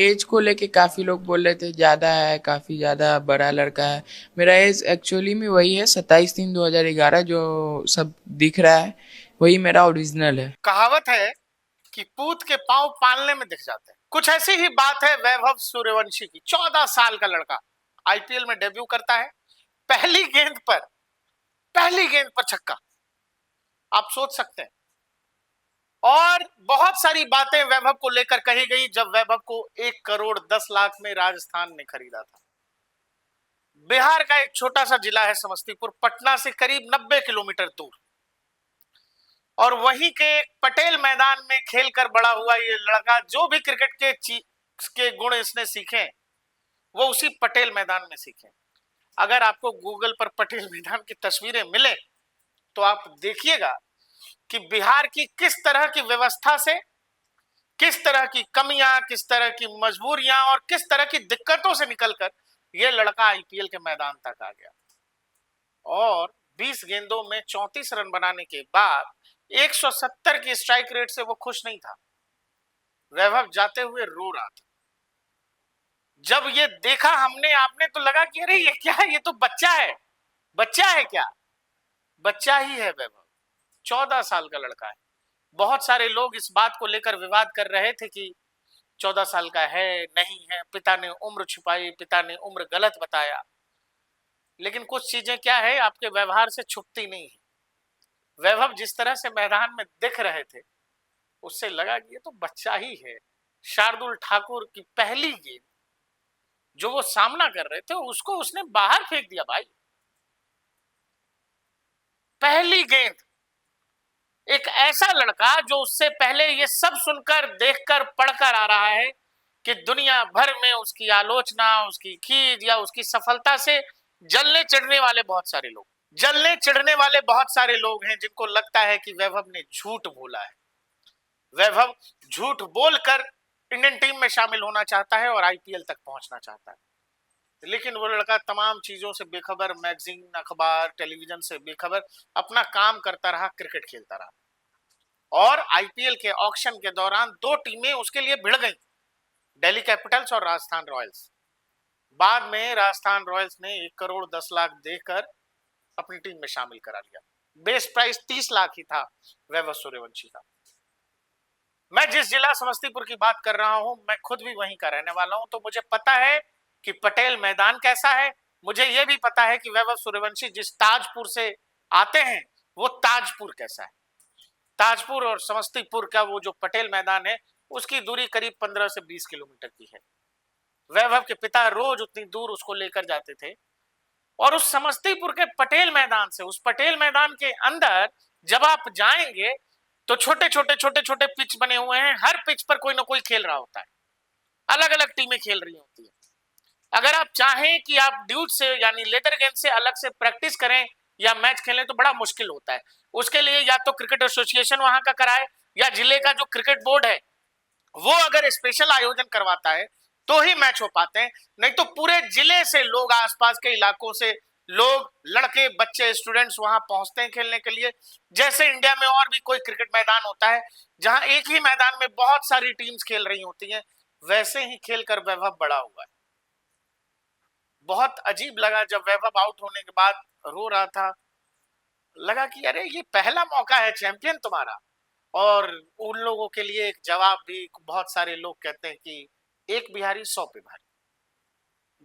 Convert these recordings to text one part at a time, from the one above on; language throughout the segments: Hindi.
एज को लेके काफी लोग बोल रहे थे ज्यादा है, काफी ज्यादा बड़ा लड़का है। मेरा एज एक्चुअली में वही है, 27/3/2011, जो सब दिख रहा है वही मेरा ओरिजिनल है। कहावत है कि पूत के पांव पालने में दिख जाते हैं। कुछ ऐसी ही बात है वैभव सूर्यवंशी की। 14 साल का लड़का आईपीएल में डेब्यू करता है। पहली गेंद पर छक्का। आप सोच सकते हैं। और बहुत सारी बातें वैभव को लेकर कही गई जब वैभव को 1 करोड़ 10 लाख में राजस्थान ने खरीदा था। बिहार का एक छोटा सा जिला है समस्तीपुर, पटना से करीब 90 किलोमीटर दूर, और वहीं के पटेल मैदान में खेलकर बड़ा हुआ ये लड़का, जो भी क्रिकेट के गुण इसने सीखे वो उसी पटेल मैदान में सीखे। अगर आपको गूगल पर पटेल मैदान की तस्वीरें मिले तो आप देखिएगा कि बिहार की किस तरह की व्यवस्था से, किस तरह की कमियां, किस तरह की मजबूरियां और किस तरह की दिक्कतों से निकलकर यह लड़का आईपीएल के मैदान तक आ गया। और 20 गेंदों में 34 रन बनाने के बाद 170 की स्ट्राइक रेट से वो खुश नहीं था। वैभव जाते हुए रो रहा था। जब ये देखा हमने, आपने, तो लगा कि अरे ये क्या है, ये तो बच्चा है। बच्चा है क्या? बच्चा ही है वैभव। 14 साल का लड़का है। बहुत सारे लोग इस बात को लेकर विवाद कर रहे थे कि 14 साल का है, नहीं है, पिता ने उम्र छुपाई, पिता ने उम्र गलत बताया। लेकिन कुछ चीजें क्या है, आपके व्यवहार से छुपती नहीं है। वैभव जिस तरह से मैदान में दिख रहे थे, उससे लगा कि ये तो बच्चा ही है। शार्दुल ठाकुर की पहली गेंद जो वो सामना कर रहे थे, उसको उसने बाहर फेंक दिया भाई। पहली गेंद। एक ऐसा लड़का जो उससे पहले ये सब सुनकर, देखकर, पढ़कर आ रहा है कि दुनिया भर में उसकी आलोचना, उसकी खीज या उसकी सफलता से जलने चिढ़ने वाले बहुत सारे लोग हैं जिनको लगता है कि वैभव ने झूठ बोला है। वैभव झूठ बोलकर इंडियन टीम में शामिल होना चाहता है और आईपीएल तक पहुंचना चाहता है। लेकिन वो लड़का तमाम चीजों से बेखबर, मैगजीन, अखबार, टेलीविजन से बेखबर अपना काम करता रहा, क्रिकेट खेलता रहा। और आईपीएल के ऑक्शन के दौरान 2 टीमें उसके लिए भिड़ गई, दिल्ली कैपिटल्स और राजस्थान रॉयल्स। बाद में राजस्थान रॉयल्स ने 1 करोड़ 10 लाख देकर अपनी टीम में शामिल करा लिया। बेस प्राइस 30 लाख ही था वैभव सूर्यवंशी का। मैं जिस जिला समस्तीपुर की बात कर रहा हूं, मैं खुद भी वहीं का रहने वाला हूं, तो मुझे पता है कि पटेल मैदान कैसा है। मुझे यह भी पता है कि वैभव सूर्यवंशी जिस ताजपुर से आते हैं वो ताजपुर कैसा है। ताजपुर और समस्तीपुर का वो जो पटेल मैदान है, उसकी दूरी करीब 15 से 20 किलोमीटर की है। वैभव के पिता रोज उतनी दूर उसको लेकर जाते थे। और उस समस्तीपुर के पटेल मैदान से, उस पटेल मैदान के अंदर जब आप जाएंगे तो छोटे छोटे पिच बने हुए हैं। हर पिच पर कोई ना कोई खेल रहा होता है, अलग अलग टीमें खेल रही होती है। अगर आप चाहें कि आप ड्यूट से यानी लेदर गेंद से अलग से प्रैक्टिस करें या मैच खेलें तो बड़ा मुश्किल होता है। उसके लिए या तो क्रिकेट एसोसिएशन वहां का कराए, या जिले का जो क्रिकेट बोर्ड है वो अगर स्पेशल आयोजन करवाता है तो ही मैच हो पाते हैं। नहीं तो पूरे जिले से लोग, आसपास के इलाकों से लोग, लड़के, बच्चे, स्टूडेंट्स वहां पहुंचते हैं खेलने के लिए। जैसे इंडिया में और भी कोई क्रिकेट मैदान होता है जहां एक ही मैदान में बहुत सारी टीम्स खेल रही होती हैं, वैसे ही खेलकर वैभव बड़ा हुआ है। बहुत अजीब लगा जब वैभव आउट होने के बाद रो रहा था। लगा कि अरे ये पहला मौका है चैंपियन तुम्हारा। और उन लोगों के लिए एक जवाब भी, बहुत सारे लोग कहते हैं कि एक बिहारी 100 पे भारी।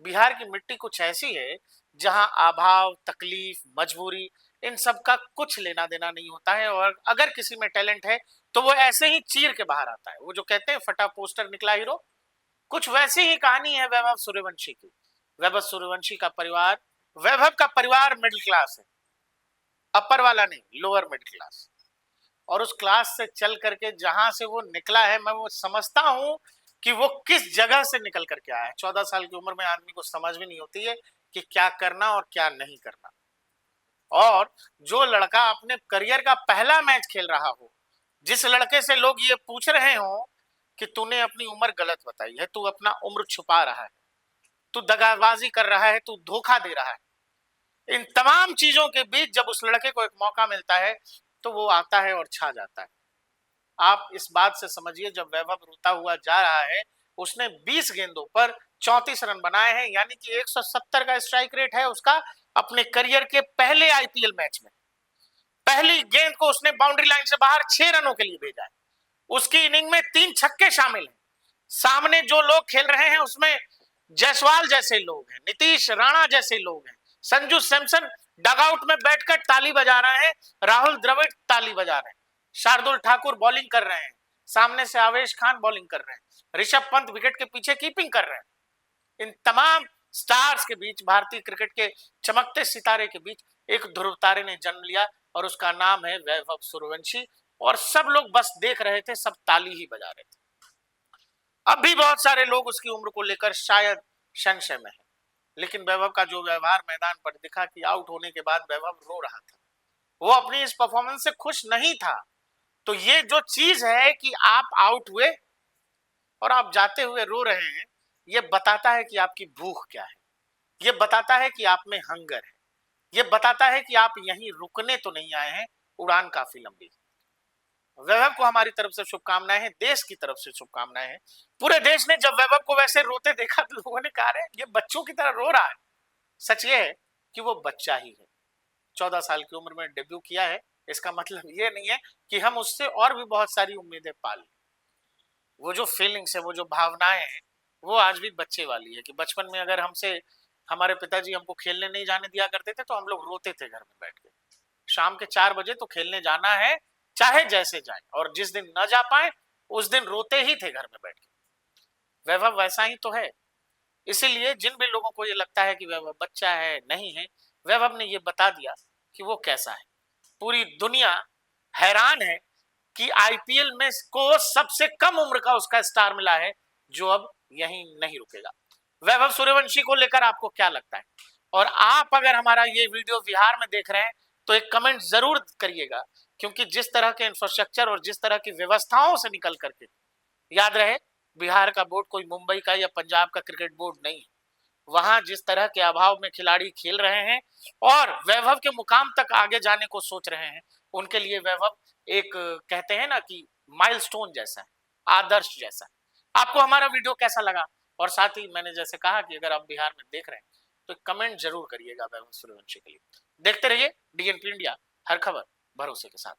बिहार की मिट्टी कुछ ऐसी है जहां अभाव, तकलीफ, मजबूरी, इन सब का कुछ लेना देना नहीं होता है। और अगर किसी में टैलेंट है तो वो ऐसे ही चीर के बाहर आता है। वो जो कहते हैं फटा पोस्टर निकला हीरो, कुछ वैसी ही कहानी है वैभव सूर्यवंशी की। वैभव सूर्यवंशी का परिवार, वैभव का परिवार मिडिल क्लास है, अपर वाला नहीं, लोअर मिडिल क्लास। और उस क्लास से चल करके जहां से वो निकला है, मैं वो समझता हूं कि वो किस जगह से निकल करके आया है। 14 साल की उम्र में आदमी को समझ भी नहीं होती है कि क्या करना और क्या नहीं करना। और जो लड़का अपने करियर का पहला मैच खेल रहा हो, जिस लड़के से लोग ये पूछ रहे हो कि तूने अपनी उम्र गलत बताई है, तू अपना उम्र छुपा रहा है, तू दगाबाजी कर रहा है, तू धोखा दे रहा है, इन तमाम चीजों के बीच जब उस लड़के को एक मौका मिलता है तो वो आता है और छा जाता है। आप इस बात से समझिए, जब वैभव रोता हुआ जा रहा है उसने 20 गेंदों पर 34 रन बनाए हैं, यानी कि 170 का स्ट्राइक रेट है उसका अपने करियर के पहले आईपीएल मैच में। पहली गेंद को उसने बाउंड्री लाइन से बाहर 6 रनों के लिए भेजा है। उसकी इनिंग में 3 छक्के शामिल हैं। सामने जो लोग खेल रहे हैं उसमें जायसवाल जैसे लोग हैं, नीतीश राणा जैसे लोग हैं, संजू सैमसन डगआउट में बैठकर ताली बजा रहे हैं, राहुल द्रविड़ ताली बजा रहे हैं, शार्दुल ठाकुर बॉलिंग कर रहे हैं, सामने से आवेश खान बॉलिंग कर रहे हैं, ऋषभ पंत विकेट के पीछे कीपिंग कर रहे हैं। इन तमाम स्टार्स के बीच, भारतीय क्रिकेट के चमकते सितारे के बीच एक ध्रुव तारे ने जन्म लिया और उसका नाम है वैभव सूर्यवंशी। और सब लोग बस देख रहे थे, सब ताली ही बजा रहे थे। अब भी बहुत सारे लोग उसकी उम्र को लेकर शायद संशय में हैं, लेकिन वैभव का जो व्यवहार मैदान पर दिखा कि आउट होने के बाद वैभव रो रहा था, वो अपनी इस परफॉर्मेंस से खुश नहीं था। तो ये जो चीज है कि आप आउट हुए और आप जाते हुए रो रहे हैं, ये बताता है कि आपकी भूख क्या है, ये बताता है कि आप में हंगर है, ये बताता है कि आप यहीं रुकने तो नहीं आए हैं, उड़ान काफी लंबी है। वैभव को हमारी तरफ से शुभकामनाएं हैं, देश की तरफ से शुभकामनाएं हैं। पूरे देश ने जब वैभव को वैसे रोते देखा तो लोगों ने कहा ये बच्चों की तरह रो रहा है। सच ये है कि वो बच्चा ही है। 14 साल की उम्र में डेब्यू किया है, इसका मतलब ये नहीं है कि हम उससे और भी बहुत सारी उम्मीदें पाल लें। वो जो फीलिंग्स है, वो जो भावनाएं हैं, वो आज भी बच्चे वाली है कि बचपन में अगर हमसे हमारे पिताजी हमको खेलने नहीं जाने दिया करते थे तो हम लोग रोते थे घर में बैठ के। शाम के 4 बजे तो खेलने जाना है, चाहे जैसे जाए, और जिस दिन न जा पाए उस दिन रोते ही थे घर में बैठ के। वैभव वैसा ही तो है। इसीलिए जिन भी लोगों को ये लगता है कि वैभव बच्चा है, नहीं है, वैभव ने ये बता दिया कि वो कैसा है। पूरी दुनिया हैरान है कि आईपीएल में को सबसे कम उम्र का उसका स्टार मिला है, जो अब यहीं नहीं रुकेगा। वैभव सूर्यवंशी को लेकर आपको क्या लगता है? और आप अगर हमारा ये वीडियो बिहार में देख रहे हैं तो एक कमेंट जरूर करिएगा, क्योंकि जिस तरह के इंफ्रास्ट्रक्चर और जिस तरह की व्यवस्थाओं से निकल करके, याद रहे बिहार का बोर्ड कोई मुंबई का या पंजाब का क्रिकेट बोर्ड नहीं है। वहां जिस तरह के अभाव में खिलाड़ी खेल रहे हैं और वैभव के मुकाम तक आगे जाने को सोच रहे हैं, उनके लिए वैभव एक कहते हैं ना कि माइलस्टोन जैसा है, आदर्श जैसा है। आपको हमारा वीडियो कैसा लगा? और साथ ही मैंने जैसे कहा कि अगर आप बिहार में देख रहे हैं तो कमेंट जरूर करिएगा वैभव सूर्यवंशी के लिए। देखते रहिए डीएनपी इंडिया, हर खबर भरोसे के साथ।